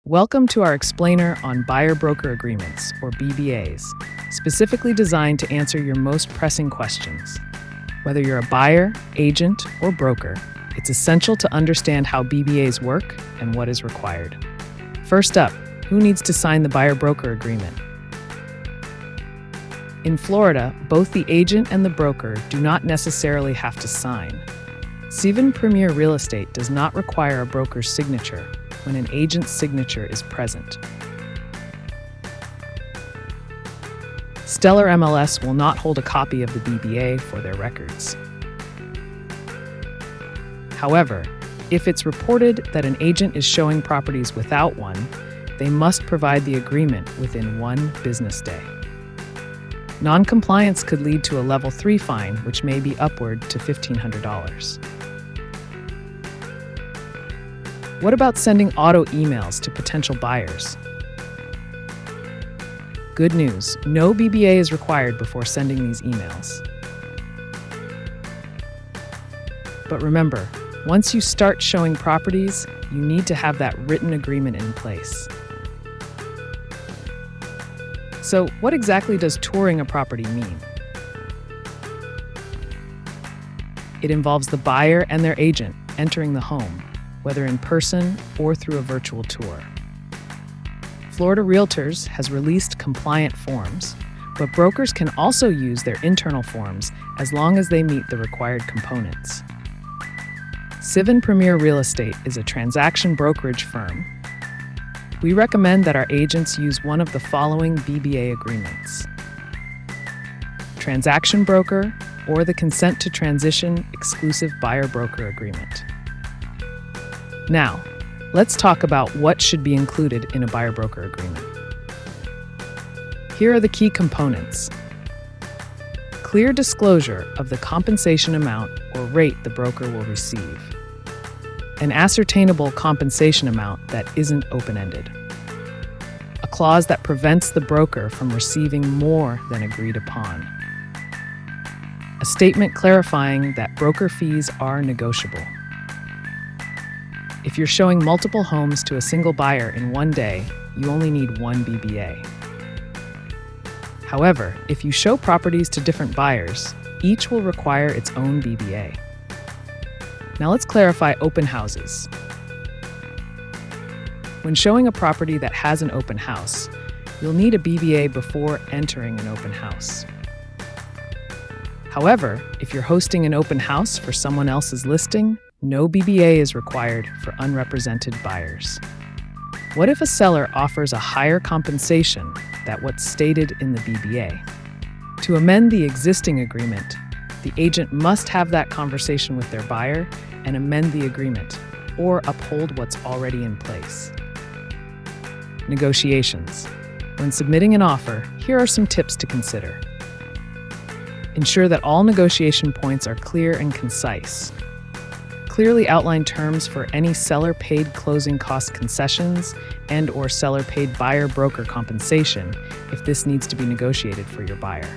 Welcome to our explainer on buyer-broker agreements, or BBAs, specifically designed to answer your most pressing questions. Whether you're a buyer, agent, or broker, it's essential to understand how BBAs work and what is required. First up, who needs to sign the buyer-broker agreement? In Florida, both the agent and the broker do not necessarily have to sign. Siven Premier Real Estate does not require a broker's signature when an agent's signature is present. Stellar MLS will not hold a copy of the BBA for their records. However, if it's reported that an agent is showing properties without one, they must provide the agreement within 1 business day. Non-compliance could lead to a Level 3 fine, which may be upward to $1,500. What about sending auto emails to potential buyers? Good news, no BBA is required before sending these emails. But remember, once you start showing properties, you need to have that written agreement in place. So, what exactly does touring a property mean? It involves the buyer and their agent entering the home, whether in person or through a virtual tour. Florida Realtors has released compliant forms, but brokers can also use their internal forms as long as they meet the required components. Siven Premier Real Estate is a transaction brokerage firm. We recommend that our agents use one of the following BBA agreements: Transaction Broker or the Consent to Transition Exclusive Buyer-Broker Agreement. Now, let's talk about what should be included in a buyer-broker agreement. Here are the key components. Clear disclosure of the compensation amount or rate the broker will receive. An ascertainable compensation amount that isn't open-ended. A clause that prevents the broker from receiving more than agreed upon. A statement clarifying that broker fees are negotiable. If you're showing multiple homes to a single buyer in one day, you only need 1 BBA. However, if you show properties to different buyers, each will require its own BBA. Now let's clarify open houses. When showing a property that has an open house, you'll need a BBA before entering an open house. However, if you're hosting an open house for someone else's listing, no BBA is required for unrepresented buyers. What if a seller offers a higher compensation than what's stated in the BBA? To amend the existing agreement, the agent must have that conversation with their buyer and amend the agreement, or uphold what's already in place. Negotiations. When submitting an offer, here are some tips to consider. Ensure that all negotiation points are clear and concise. Clearly outline terms for any seller-paid closing cost concessions and/or seller-paid buyer-broker compensation if this needs to be negotiated for your buyer.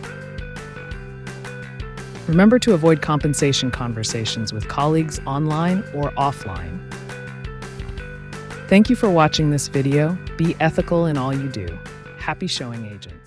Remember to avoid compensation conversations with colleagues online or offline. Thank you for watching this video. Be ethical in all you do. Happy showing, agent.